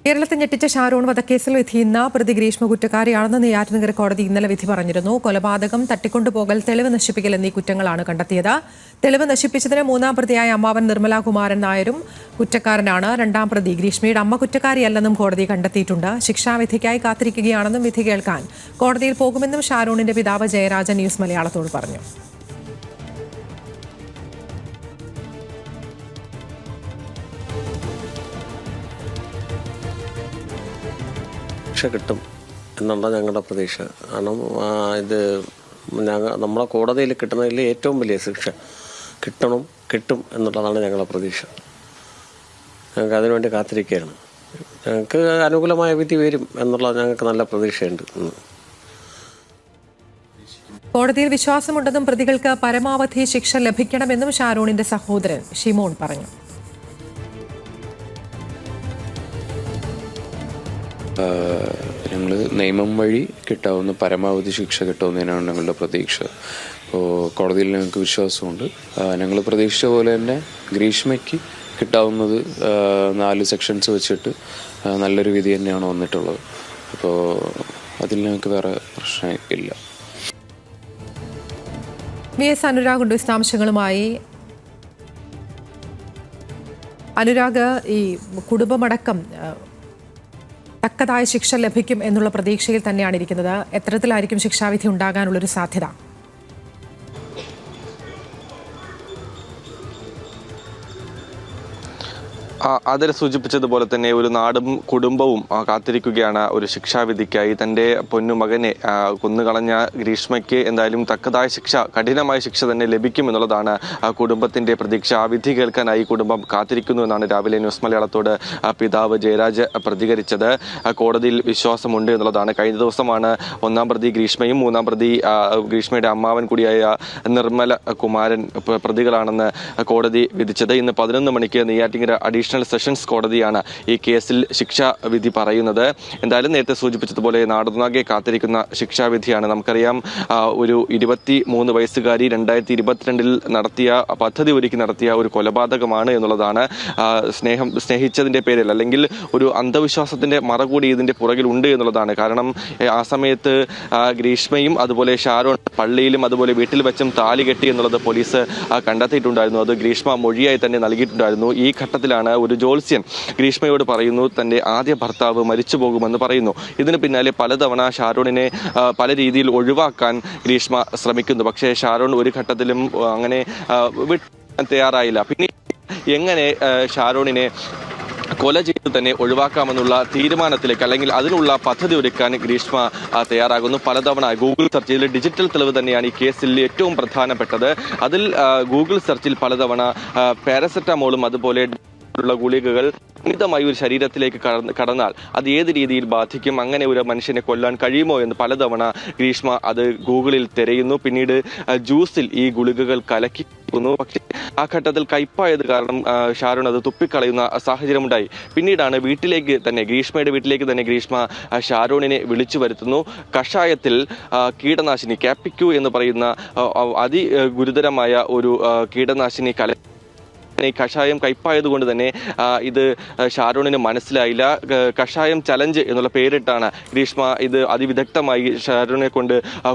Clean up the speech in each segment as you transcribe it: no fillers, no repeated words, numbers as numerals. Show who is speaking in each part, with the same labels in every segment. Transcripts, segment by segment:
Speaker 1: കേരളത്തെ ഞെട്ടിച്ച ഷാരോൺ വധക്കേസിൽ വിധി ഇന്ന് പ്രതി ഗ്രീഷ്മ കുറ്റക്കാരിയാണെന്ന് നെയ്യാറ്റിൻകര കോടതി ഇന്നലെ വിധി പറഞ്ഞിരുന്നു. കൊലപാതകം, തട്ടിക്കൊണ്ടുപോകൽ, തെളിവ് നശിപ്പിക്കൽ എന്നീ കുറ്റങ്ങളാണ് കണ്ടെത്തിയത്. തെളിവ് നശിപ്പിച്ചതിന് മൂന്നാം പ്രതിയായ അമ്മാവൻ നിർമ്മല കുമാരൻ നായരും കുറ്റക്കാരനാണ്. രണ്ടാം പ്രതി ഗ്രീഷ്മയുടെ അമ്മ കുറ്റക്കാരിയല്ലെന്നും കോടതി കണ്ടെത്തിയിട്ടുണ്ട്. ശിക്ഷാവിധിക്കായി കാത്തിരിക്കുകയാണെന്നും വിധി കേൾക്കാൻ കോടതിയിൽ പോകുമെന്നും ഷാരോണിന്റെ പിതാവ് ജയരാജൻ ന്യൂസ് മലയാളത്തോട് പറഞ്ഞു.
Speaker 2: കിട്ടും എന്നുള്ള ഞങ്ങളുടെ പ്രതീക്ഷ. കാരണം ഇത് നമ്മളെ കോടതിയിൽ കിട്ടുന്നതിൽ ഏറ്റവും വലിയ ശിക്ഷ കിട്ടും എന്നുള്ളതാണ് ഞങ്ങളുടെ പ്രതീക്ഷ. ഞങ്ങൾക്ക് അതിനുവേണ്ടി കാത്തിരിക്കുകയാണ്. ഞങ്ങൾക്ക് അനുകൂലമായ വിധി വരും എന്നുള്ള ഞങ്ങൾക്ക് നല്ല പ്രതീക്ഷയുണ്ട്.
Speaker 1: കോടതിയിൽ വിശ്വാസമുണ്ടെന്നും പ്രതികൾക്ക് പരമാവധി ശിക്ഷ ലഭിക്കണമെന്നും ഷാരോണിന്റെ സഹോദരൻ ഷിമോൺ പറഞ്ഞു.
Speaker 3: ഞങ്ങൾ നിയമം വഴി കിട്ടാവുന്ന പരമാവധി ശിക്ഷ കിട്ടുമെന്നതിനാണ് ഞങ്ങളുടെ പ്രതീക്ഷ. അപ്പോൾ കോടതിയിൽ ഞങ്ങൾക്ക് വിശ്വാസമുണ്ട്. ഞങ്ങൾ പ്രതീക്ഷിച്ച പോലെ തന്നെ ഗ്രീഷ്മയ്ക്ക് കിട്ടാവുന്നത് 4 സെക്ഷൻസ് വെച്ചിട്ട് നല്ലൊരു വിധി തന്നെയാണ് വന്നിട്ടുള്ളത്. അപ്പോൾ അതിൽ ഞങ്ങൾക്ക് വേറെ പ്രശ്നമില്ല.
Speaker 1: VS അനുരാഗ് ഉണ്ട് വിശദാംശങ്ങളുമായി. അനുരാഗ്, ഈ കുടുംബമടക്കം തക്കതായ ശിക്ഷ ലഭിക്കും എന്നുള്ള പ്രതീക്ഷയിൽ തന്നെയാണ് ഇരിക്കുന്നത്. എത്തരത്തിലായിരിക്കും ശിക്ഷാവിധി ഉണ്ടാകാനുള്ളൊരു സാധ്യത?
Speaker 4: അതിൽ സൂചിപ്പിച്ചതുപോലെ തന്നെ ഒരു നാടും കുടുംബവും കാത്തിരിക്കുകയാണ് ഒരു ശിക്ഷാവിധിക്കായി. തൻ്റെ പൊന്നുമകനെ കൊന്നുകളഞ്ഞ ഗ്രീഷ്മയ്ക്ക് എന്തായാലും തക്കതായ ശിക്ഷ, കഠിനമായ ശിക്ഷ തന്നെ ലഭിക്കും എന്നുള്ളതാണ് കുടുംബത്തിൻ്റെ പ്രതീക്ഷ. ആ വിധി കേൾക്കാനായി കുടുംബം കാത്തിരിക്കുന്നു എന്നാണ് രാവിലെ ന്യൂസ് മലയാളത്തോട് പിതാവ് ജയരാജ് പ്രതികരിച്ചത്. കോടതിയിൽ വിശ്വാസമുണ്ട് എന്നുള്ളതാണ്. കഴിഞ്ഞ ദിവസമാണ് ഒന്നാം പ്രതി ഗ്രീഷ്മയും മൂന്നാം പ്രതി ഗ്രീഷ്മയുടെ അമ്മാവൻ കൂടിയായ നിർമ്മല കുമാരൻ പ്രതികളാണെന്ന് കോടതി വിധിച്ചത്. ഇന്ന് 11 മണിക്ക് നെയ്യാറ്റിൻകര അഡീഷണൽ സെഷൻസ് കോടതിയാണ് ഈ കേസിൽ ശിക്ഷാവിധി പറയുന്നത്. എന്തായാലും നേരത്തെ സൂചിപ്പിച്ചതുപോലെ നാടൊന്നാകെ കാത്തിരിക്കുന്ന ശിക്ഷാവിധിയാണ്. നമുക്കറിയാം, ഒരു 23 വയസ്സുകാരി 2022 നടത്തിയ പദ്ധതി ഒരുക്കി നടത്തിയ ഒരു കൊലപാതകമാണ് എന്നുള്ളതാണ്. സ്നേഹിച്ചതിൻ്റെ പേരിൽ അല്ലെങ്കിൽ ഒരു അന്ധവിശ്വാസത്തിൻ്റെ മറ കൂടി ഇതിൻ്റെ പുറകിലുണ്ട് എന്നുള്ളതാണ്. കാരണം ആ സമയത്ത് ഗ്രീഷ്മയും അതുപോലെ ഷാരോൺ പള്ളിയിലും അതുപോലെ വീട്ടിൽ വെച്ചും താലി കെട്ടി എന്നുള്ളത് പോലീസ് കണ്ടെത്തിയിട്ടുണ്ടായിരുന്നു. അത് ഗ്രീഷ്മ മൊഴിയായി തന്നെ നൽകിയിട്ടുണ്ടായിരുന്നു. ഈ ഘട്ടത്തിലാണ് ഒരു ജ്യോത്സ്യൻ ഗ്രീഷ്മയോട് പറയുന്നു തൻ്റെ ആദ്യ ഭർത്താവ് മരിച്ചു പോകുമെന്ന് പറയുന്നു. ഇതിന് പിന്നാലെ പലതവണ ഷാരോണിനെ പല രീതിയിൽ ഒഴിവാക്കാൻ ഗ്രീഷ്മ ശ്രമിക്കുന്നു. പക്ഷേ ഷാരോൺ ഒരു ഘട്ടത്തിലും അങ്ങനെ തയ്യാറായില്ല. പിന്നീട് എങ്ങനെ ഷാരോണിനെ കൊല ചെയ്ത് തന്നെ ഒഴിവാക്കാമെന്നുള്ള തീരുമാനത്തിലേക്ക് അല്ലെങ്കിൽ അതിനുള്ള പദ്ധതി ഒരുക്കാൻ ഗ്രീഷ്മ തയ്യാറാകുന്നു. പലതവണ ഗൂഗിൾ സെർച്ച് ചെയ്ത് ഡിജിറ്റൽ തെളിവ് തന്നെയാണ് ഈ കേസിൽ ഏറ്റവും പ്രധാനപ്പെട്ടത്. അതിൽ ഗൂഗിൾ സെർച്ചിൽ പലതവണ പാരസെറ്റമോളും അതുപോലെ ഉള്ള ഗുളികകൾ അമിതമായി ഒരു ശരീരത്തിലേക്ക് കടന്നാൽ അത് ഏത് രീതിയിൽ ബാധിക്കും, അങ്ങനെ ഒരു മനുഷ്യനെ കൊല്ലാൻ കഴിയുമോ എന്ന് പലതവണ ഗ്രീഷ്മ അത് ഗൂഗിളിൽ തിരയുന്നു. പിന്നീട് ജ്യൂസിൽ ഈ ഗുളികകൾ കലക്കി. പക്ഷേ ആ ഘട്ടത്തിൽ കയ്പായത് കാരണം ഷാരോൺ അത് തുപ്പിക്കളയുന്ന സാഹചര്യമുണ്ടായി. പിന്നീടാണ് ഗ്രീഷ്മയുടെ വീട്ടിലേക്ക് തന്നെ ഗ്രീഷ്മ ഷാരോണിനെ വിളിച്ചു വരുത്തുന്നു. കഷായത്തിൽ കീടനാശിനി കാപ്പിക്യൂ എന്ന് പറയുന്ന അതിഗുരുതരമായ ഒരു കീടനാശിനി ഈ കഷായം കയ്പായതുകൊണ്ട് തന്നെ ഇത് ഷാരോണിന് മനസ്സിലായില്ല. കഷായം ചലഞ്ച് എന്നുള്ള പേരിട്ടാണ് ഗ്രീഷ്മ ഇത് അതിവിദഗ്ധമായി ഷാരോണിനെ കൊണ്ട്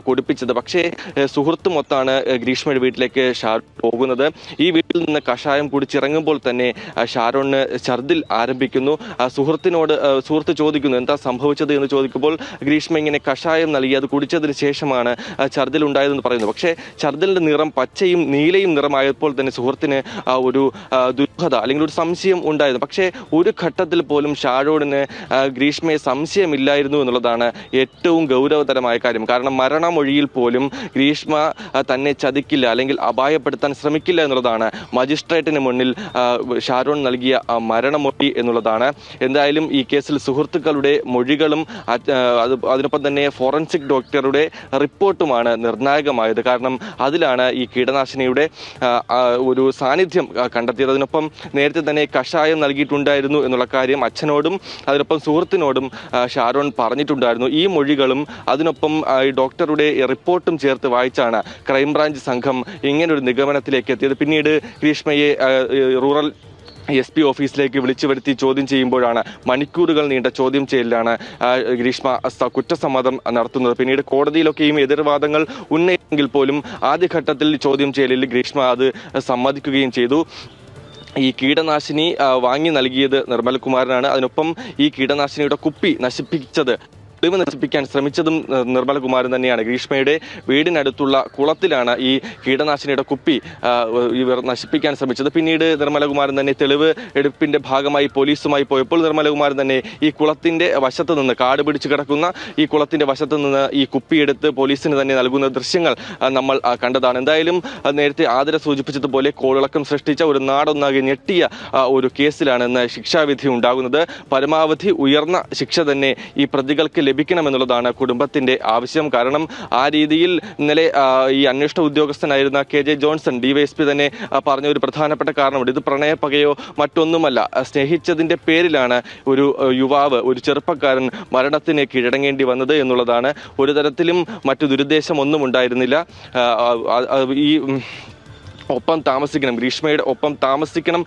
Speaker 4: കുടിപ്പിച്ചത്. പക്ഷേ സുഹൃത്തുമൊത്താണ് ഗ്രീഷ്മയുടെ വീട്ടിലേക്ക് ഷാരോൺ പോകുന്നത്. ഈ വീട്ടിൽ നിന്ന് കഷായം കുടിച്ചിറങ്ങുമ്പോൾ തന്നെ ഷാരോണിന് ഛർദിൽ ആരംഭിക്കുന്നു. സുഹൃത്ത് ചോദിക്കുന്നു എന്താ സംഭവിച്ചത് എന്ന് ചോദിക്കുമ്പോൾ ഗ്രീഷ്മ ഇങ്ങനെ കഷായം നൽകി അത് കുടിച്ചതിന് ശേഷമാണ് ഛർദിൽ ഉണ്ടായതെന്ന് പറയുന്നു. പക്ഷേ ഛർദിലിന്റെ നിറം പച്ചയും നീലയും നിറമായപ്പോൾ തന്നെ സുഹൃത്തിന് ഒരു ദുരൂഹത അല്ലെങ്കിൽ ഒരു സംശയം ഉണ്ടായിരുന്നു. പക്ഷേ ഒരു ഘട്ടത്തിൽ പോലും ഷാരോണിന് ഗ്രീഷ്മയെ സംശയമില്ലായിരുന്നു എന്നുള്ളതാണ് ഏറ്റവും ഗൗരവതരമായ കാര്യം. കാരണം മരണമൊഴിയിൽ പോലും ഗ്രീഷ്മ തന്നെ ചതിക്കില്ല അല്ലെങ്കിൽ അപായപ്പെടുത്താൻ ശ്രമിക്കില്ല എന്നുള്ളതാണ് മജിസ്ട്രേറ്റിന് മുന്നിൽ ഷാരോൺ നൽകിയ മരണമൊഴി എന്നുള്ളതാണ്. എന്തായാലും ഈ കേസിൽ സുഹൃത്തുക്കളുടെ മൊഴികളും അതിനൊപ്പം തന്നെ ഫോറൻസിക് ഡോക്ടറുടെ റിപ്പോർട്ടുമാണ് നിർണായകമായത്. കാരണം അതിലാണ് ഈ കീടനാശിനിയുടെ ഒരു സാന്നിധ്യം കണ്ടെത്തിയത്. അതിനൊപ്പം നേരത്തെ തന്നെ കഷായം നൽകിയിട്ടുണ്ടായിരുന്നു എന്നുള്ള കാര്യം അച്ഛനോടും അതിനൊപ്പം സുഹൃത്തിനോടും ഷാരോൺ പറഞ്ഞിട്ടുണ്ടായിരുന്നു. ഈ മൊഴികളും അതിനൊപ്പം ഈ ഡോക്ടറുടെ റിപ്പോർട്ടും ചേർത്ത് വായിച്ചാണ് ക്രൈംബ്രാഞ്ച് സംഘം ഇങ്ങനൊരു നിഗമനത്തിലേക്ക് എത്തിയത്. പിന്നീട് ഗ്രീഷ്മയെ റൂറൽ SP ഓഫീസിലേക്ക് വിളിച്ചു വരുത്തി ചോദ്യം ചെയ്യുമ്പോഴാണ് മണിക്കൂറുകൾ നീണ്ട ചോദ്യം ചെയ്യലിലാണ് ഗ്രീഷ്മ കുറ്റസമ്മതം നടത്തുന്നത്. പിന്നീട് കോടതിയിലൊക്കെയും എതിർവാദങ്ങൾ ഉന്നയിച്ചെങ്കിൽ പോലും ആദ്യഘട്ടത്തിൽ ചോദ്യം ചെയ്യലിൽ ഗ്രീഷ്മ അത് സമ്മതിക്കുകയും ചെയ്തു. ഈ കീടനാശിനി വാങ്ങി നൽകിയത് നിർമ്മൽകുമാറിനാണ്. അതിനൊപ്പം ഈ കീടനാശിനിയുടെ കുപ്പി നശിപ്പിച്ചത് നശിപ്പിക്കാൻ ശ്രമിച്ചതും നിർമ്മലകുമാരൻ തന്നെയാണ്. ഗ്രീഷ്മയുടെ വീടിനടുത്തുള്ള കുളത്തിലാണ് ഈ കീടനാശിനിയുടെ കുപ്പി ഇവർ നശിപ്പിക്കാൻ ശ്രമിച്ചത്. പിന്നീട് നിർമ്മലകുമാരൻ തന്നെ തെളിവ് എടുപ്പിന്റെ ഭാഗമായി പോലീസുമായി പോയപ്പോൾ നിർമ്മലകുമാരൻ തന്നെ ഈ കുളത്തിന്റെ വശത്ത് നിന്ന്, കാട് പിടിച്ചു കിടക്കുന്ന ഈ കുളത്തിന്റെ വശത്ത് നിന്ന് ഈ കുപ്പിയെടുത്ത് പോലീസിന് തന്നെ നൽകുന്ന ദൃശ്യങ്ങൾ നമ്മൾ കണ്ടതാണ്. എന്തായാലും നേരത്തെ ആതിര സൂചിപ്പിച്ചതുപോലെ കോളിളക്കം സൃഷ്ടിച്ച, ഒരു നാടൊന്നാകെ ഞെട്ടിയ ഒരു കേസിലാണ് ഇന്ന് ശിക്ഷാവിധി ഉണ്ടാകുന്നത്. പരമാവധി ഉയർന്ന ശിക്ഷ തന്നെ ഈ പ്രതികൾക്ക് ലഭിക്കണമെന്നുള്ളതാണ് കുടുംബത്തിന്റെ ആവശ്യം. കാരണം ആ രീതിയിൽ ഇന്നലെ ഈ അന്വേഷണ ഉദ്യോഗസ്ഥനായിരുന്ന KJ ജോൺസൺ DYSP തന്നെ പറഞ്ഞ ഒരു പ്രധാനപ്പെട്ട കാരണമുണ്ട്. ഇത് പ്രണയപ്പകയോ മറ്റൊന്നുമല്ല, സ്നേഹിച്ചതിന്റെ പേരിലാണ് ഒരു യുവാവ്, ഒരു ചെറുപ്പക്കാരൻ മരണത്തിന് കീഴടങ്ങേണ്ടി വന്നത് എന്നുള്ളതാണ്. ഒരു തരത്തിലും മറ്റു ദുരുദ്ദേശം ഒന്നും ഉണ്ടായിരുന്നില്ല. ഈ ഒപ്പം താമസിക്കണം, ഗ്രീഷ്മയുടെ ഒപ്പം താമസിക്കണം,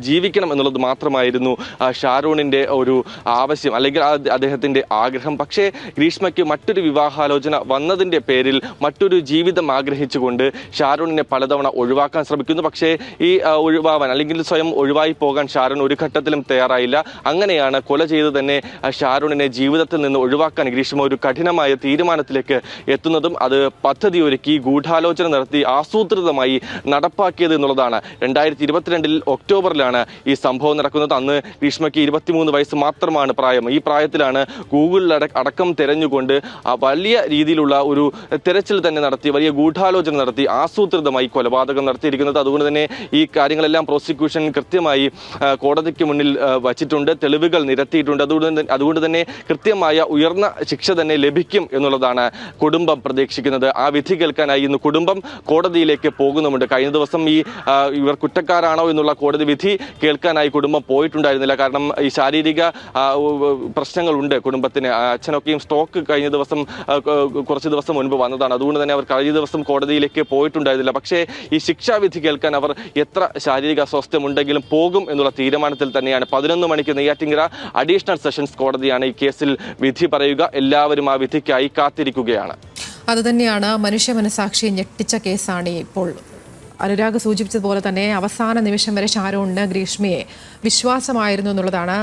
Speaker 4: ജീവിക്കണം എന്നുള്ളത് മാത്രമായിരുന്നു ഷാരൂണിൻ്റെ ഒരു ആവശ്യം, അല്ലെങ്കിൽ അദ്ദേഹത്തിൻ്റെ ആഗ്രഹം. പക്ഷേ ഗ്രീഷ്മയ്ക്ക് മറ്റൊരു വിവാഹാലോചന വന്നതിൻ്റെ പേരിൽ മറ്റൊരു ജീവിതം ആഗ്രഹിച്ചുകൊണ്ട് ഷാരൂണിനെ പലതവണ ഒഴിവാക്കാൻ ശ്രമിക്കുന്നു. പക്ഷേ ഈ ഒഴിവാവാൻ, അല്ലെങ്കിൽ സ്വയം ഒഴിവായി പോകാൻ ഷാരൂൺ ഒരു ഘട്ടത്തിലും തയ്യാറായില്ല. അങ്ങനെയാണ് കൊല ചെയ്ത് തന്നെ ഷാരൂണിനെ ജീവിതത്തിൽ നിന്ന് ഒഴിവാക്കാൻ ഗ്രീഷ്മ ഒരു കഠിനമായ തീരുമാനത്തിലേക്ക് എത്തുന്നതും അത് പദ്ധതി ഒരുക്കി ഗൂഢാലോചന നടത്തി ആസൂത്രിതമായി നടപ്പാക്കിയത് എന്നുള്ളതാണ്. 2022 ഒക്ടോബറിലാണ് ഈ സംഭവം നടക്കുന്നത്. അന്ന് ഗ്രീഷ്മയ്ക്ക് 23 വയസ്സ് മാത്രമാണ് പ്രായം. ഈ പ്രായത്തിലാണ് ഗൂഗിളിൽ അടക്കം തിരഞ്ഞുകൊണ്ട് വലിയ രീതിയിലുള്ള ഒരു തെരച്ചിൽ തന്നെ നടത്തി, വലിയ ഗൂഢാലോചന നടത്തി ആസൂത്രിതമായി കൊലപാതകം നടത്തിയിരിക്കുന്നത്. അതുകൊണ്ട് തന്നെ ഈ കാര്യങ്ങളെല്ലാം പ്രോസിക്യൂഷൻ കൃത്യമായി കോടതിക്ക് മുന്നിൽ വച്ചിട്ടുണ്ട്, തെളിവുകൾ നിരത്തിയിട്ടുണ്ട്. അതുകൊണ്ട് തന്നെ കൃത്യമായ ഉയർന്ന ശിക്ഷ തന്നെ ലഭിക്കും എന്നുള്ളതാണ് കുടുംബം പ്രതീക്ഷിക്കുന്നത്. ആ വിധി കേൾക്കാനായി ഇന്ന് കുടുംബം കോടതിയിലേക്ക് പോകുന്നുമുണ്ട്. കഴിഞ്ഞ ദിവസം ഇവർ കുറ്റക്കാരാണോ എന്നുള്ള കോടതി വിധി കേൾക്കാനായി കുടുംബം പോയിട്ടുണ്ടായിരുന്നില്ല. കാരണം ഈ ശാരീരിക പ്രശ്നങ്ങളുണ്ട് കുടുംബത്തിന്. അച്ഛനൊക്കെയും സ്ട്രോക്ക് കഴിഞ്ഞ ദിവസം, കുറച്ച് ദിവസം മുൻപ് വന്നതാണ്. അതുകൊണ്ട് തന്നെ അവർ കഴിഞ്ഞ ദിവസം കോടതിയിലേക്ക് പോയിട്ടുണ്ടായിരുന്നില്ല. പക്ഷേ ഈ ശിക്ഷാവിധി കേൾക്കാൻ അവർ എത്ര ശാരീരിക അസ്വസ്ഥമുണ്ടെങ്കിലും പോകും എന്നുള്ള തീരുമാനത്തിൽ തന്നെയാണ്. 11 മണിക്ക് നെയ്യാറ്റിൻകര അഡീഷണൽ സെഷൻസ് കോടതിയാണ് ഈ കേസിൽ വിധി പറയുക. എല്ലാവരും ആ വിധിക്കായി കാത്തിരിക്കുകയാണ്.
Speaker 1: അതുതന്നെയാണ് മനുഷ്യ മനസാക്ഷിയെ ഞെട്ടിച്ച കേസാണ് ഇപ്പോൾ. അനുരാഗ് സൂചിപ്പിച്ചതുപോലെ തന്നെ അവസാന നിമിഷം വരെ ഷാരൂണിന് ഗ്രീഷ്മയെ വിശ്വാസമായിരുന്നു എന്നുള്ളതാണ്.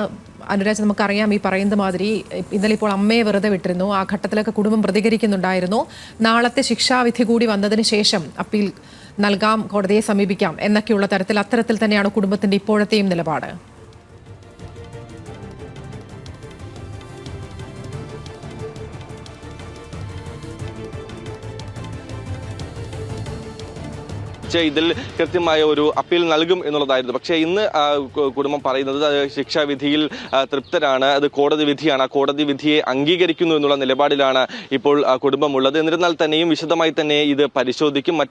Speaker 1: അനുരാഗ്, നമുക്കറിയാം ഈ പറയുന്ന മാതിരി ഇന്നലെ ഇപ്പോൾ അമ്മയെ വെറുതെ വിട്ടിരുന്നു. ആ ഘട്ടത്തിലൊക്കെ കുടുംബം പ്രതികരിക്കുന്നുണ്ടായിരുന്നു. നാളത്തെ ശിക്ഷാവിധി കൂടി വന്നതിന് ശേഷം അപ്പീൽ നൽകാം, കോടതിയെ സമീപിക്കാം എന്നൊക്കെയുള്ള തരത്തിൽ, അത്തരത്തിൽ തന്നെയാണ് കുടുംബത്തിന്റെ ഇപ്പോഴത്തെയും നിലപാട്.
Speaker 4: ഇതിൽ കൃത്യമായ ഒരു അപ്പീൽ നൽകും എന്നുള്ളതായിരുന്നു. പക്ഷേ ഇന്ന് കുടുംബം പറയുന്നത് ശിക്ഷാവിധിയിൽ തൃപ്തരാണ്, അത് കോടതി വിധിയാണ്, ആ കോടതി വിധിയെ അംഗീകരിക്കുന്നു എന്നുള്ള നിലപാടിലാണ് ഇപ്പോൾ കുടുംബം ഉള്ളത്. എന്നിരുന്നാൽ തന്നെയും വിശദമായി തന്നെ ഇത് പരിശോധിക്കും.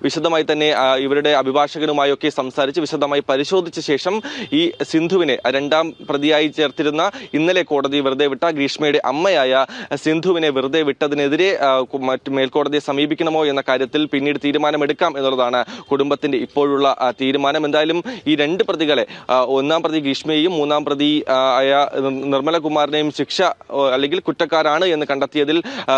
Speaker 4: വിശദമായി തന്നെ ഇവരുടെ അഭിഭാഷകനുമായൊക്കെ സംസാരിച്ച് വിശദമായി പരിശോധിച്ച ശേഷം ഈ സിന്ധുവിനെ രണ്ടാം പ്രതിയായി ചേർത്തിരുന്ന, ഇന്നലെ കോടതി വെറുതെ വിട്ട ഗ്രീഷ്മയുടെ അമ്മയായ സിന്ധുവിനെ വെറുതെ വിട്ടതിനെതിരെ മറ്റ് മേൽക്കോടതിയെ സമീപിക്കണമോ എന്ന കാര്യത്തിൽ പിന്നീട് തീരുമാനമെടുക്കാം എന്നുള്ളതാണ് കുടുംബത്തിന്റെ ഇപ്പോഴുള്ള തീരുമാനം. എന്തായാലും ഈ രണ്ട് പ്രതികളെ, ഒന്നാം പ്രതി ഗ്രീഷ്മയെയും മൂന്നാം പ്രതി ആയ നിർമ്മലകുമാറിനെയും ശിക്ഷ അല്ലെങ്കിൽ കുറ്റക്കാരാണ് എന്ന് കണ്ടെത്തിയതിൽ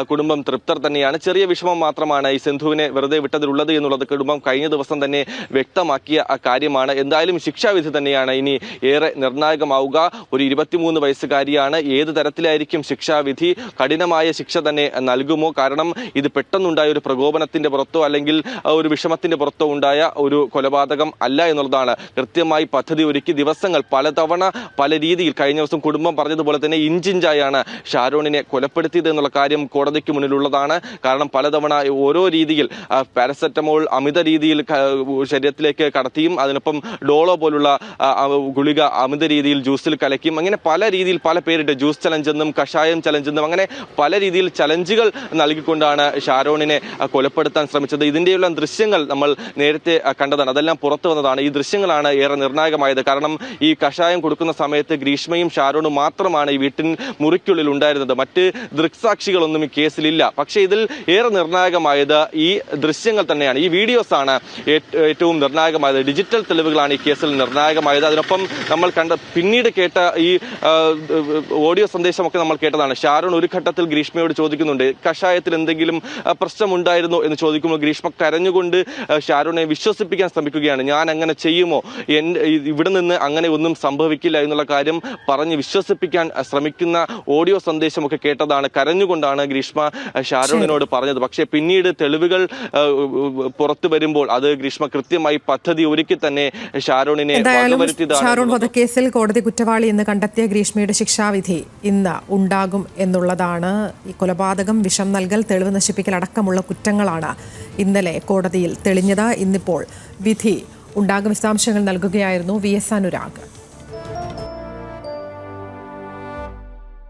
Speaker 4: കുടുംബം തൃപ്തർ തന്നെയാണ്. ചെറിയ വിഷമം മാത്രമാണ് ഈ സിന്ധുവിനെ വെറുതെ വിട്ടതിലുള്ളത് എന്നുള്ളത് കുടുംബം കഴിഞ്ഞ ദിവസം തന്നെ വ്യക്തമാക്കിയ കാര്യമാണ്. എന്തായാലും ശിക്ഷാവിധി തന്നെയാണ് ഇനി ഏറെ നിർണായകമാവുക. ഒരു 23 വയസ്സുകാരിയാണ്. ഏത് തരത്തിലായിരിക്കും ശിക്ഷാവിധി? കഠിനമായ ശിക്ഷ തന്നെ നൽകുമോ? കാരണം ഇത് പെട്ടെന്നുണ്ടായ ഒരു പ്രകോപനത്തിന്റെ പുറത്തോ അല്ലെങ്കിൽ ഒരു വിഷമത്തിന്റെ പുറത്തോ ഉണ്ടായ ഒരു കൊലപാതകം അല്ല എന്നുള്ളതാണ്. കൃത്യമായി പദ്ധതി ഒരുക്കി ദിവസങ്ങൾ പലതവണ പല രീതിയിൽ, കഴിഞ്ഞ ദിവസം കുടുംബം പറഞ്ഞതുപോലെ തന്നെ ഇഞ്ചിഞ്ചായാണ് ഷാരോണിനെ കൊലപ്പെടുത്തിയത് എന്നുള്ള കാര്യം കോടതിക്ക് മുന്നിലുള്ളതാണ്. കാരണം പലതവണ ഓരോ രീതിയിൽ പാരസെറ്റമോൾ അമിത രീതിയിൽ ശരീരത്തിലേക്ക് കടത്തിയും അതിനൊപ്പം ഡോളോ പോലുള്ള ഗുളിക അമിത രീതിയിൽ ജ്യൂസിൽ കലക്കിയും, അങ്ങനെ പല രീതിയിൽ പല പേരിട്ട് ജ്യൂസ് ചലഞ്ച് എന്നും കഷായം ചലഞ്ച് എന്നും അങ്ങനെ പല രീതിയിൽ ചലഞ്ചുകൾ നൽകിക്കൊണ്ടാണ് ഷാരോണിനെ കൊലപ്പെടുത്താൻ ശ്രമിച്ചത്. ഇതിൻ്റെയുള്ള ദൃശ്യങ്ങൾ നമ്മൾ നേരത്തെ കണ്ടതാണ്. അതെല്ലാം പുറത്തു വന്നതാണ്. ഈ ദൃശ്യങ്ങളാണ് ഏറെ നിർണായകമായത്. കാരണം ഈ കഷായം കൊടുക്കുന്ന സമയത്ത് ഗ്രീഷ്മയും ഷാരോണും മാത്രമാണ് ഈ വീട്ടിൻ മുറിക്കുള്ളിൽ ഉണ്ടായിരുന്നത്. മറ്റ് ദൃക്സാക്ഷികളൊന്നും ഈ കേസിലില്ല. പക്ഷേ ഇതിൽ ഏറെ നിർണായകമായത് ഈ ദൃശ്യങ്ങൾ തന്നെയാണ്. ഈ വീഡിയോസാണ് ഏറ്റവും നിർണായകമായത്. ഡിജിറ്റൽ തെളിവുകളാണ് ഈ കേസിൽ നിർണായകമായത്. അതിനൊപ്പം നമ്മൾ പിന്നീട് കേട്ട ഈ ഓഡിയോ സന്ദേശമൊക്കെ നമ്മൾ കേട്ടതാണ്. ഷാരോൺ ഒരു ഘട്ടത്തിൽ ഗ്രീഷ്മയോട് ചോദിക്കുന്നുണ്ട്, കഷായത്തിൽ എന്തെങ്കിലും പ്രശ്നമുണ്ടായിരുന്നോ എന്ന് ചോദിക്കുമ്പോൾ ഗ്രീഷ്മ കരഞ്ഞുകൊണ്ട് ഷാരോണെ വിശ്വസിപ്പിക്കാൻ ശ്രമിക്കുകയാണ്. ഞാൻ അങ്ങനെ ചെയ്യുമോ, ഇവിടെ നിന്ന് അങ്ങനെ ഒന്നും സംഭവിക്കില്ല എന്നുള്ള കാര്യം പറഞ്ഞ് വിശ്വസിപ്പിക്കാൻ ശ്രമിക്കുന്ന ഓഡിയോ സന്ദേശമൊക്കെ കേട്ടതാണ്. കരഞ്ഞുകൊണ്ടാണ് ഗ്രീഷ്മ ഷാരോണിനോട് പറഞ്ഞത്. പക്ഷേ പിന്നീട് തെളിവുകൾ പുറത്തു വരുമ്പോൾ അത് ഗ്രീഷ്മ കൃത്യമായി പദ്ധതി ഒരുക്കി തന്നെ ഷാരോണിനെ
Speaker 1: ഷാരോൺ വധക്കേസിൽ കോടതി കുറ്റവാളി എന്ന് കണ്ടെത്തിയ ഗ്രീഷ്മയുടെ ശിക്ഷാവിധി ഇന്ന് ഉണ്ടാകും എന്നുള്ളതാണ്. ഈ കൊലപാതകം, വിഷം നൽകൽ, തെളിവ് നശിപ്പിക്കൽ അടക്കമുള്ള കുറ്റങ്ങളാണ് ഇന്നലെ കോടതിയിൽ തെളിഞ്ഞത്. ഇന്നിപ്പോൾ വിധി ഉണ്ടാകും. വിശദാംശങ്ങൾ നൽകുകയായിരുന്നു VS അനുരാഗ്.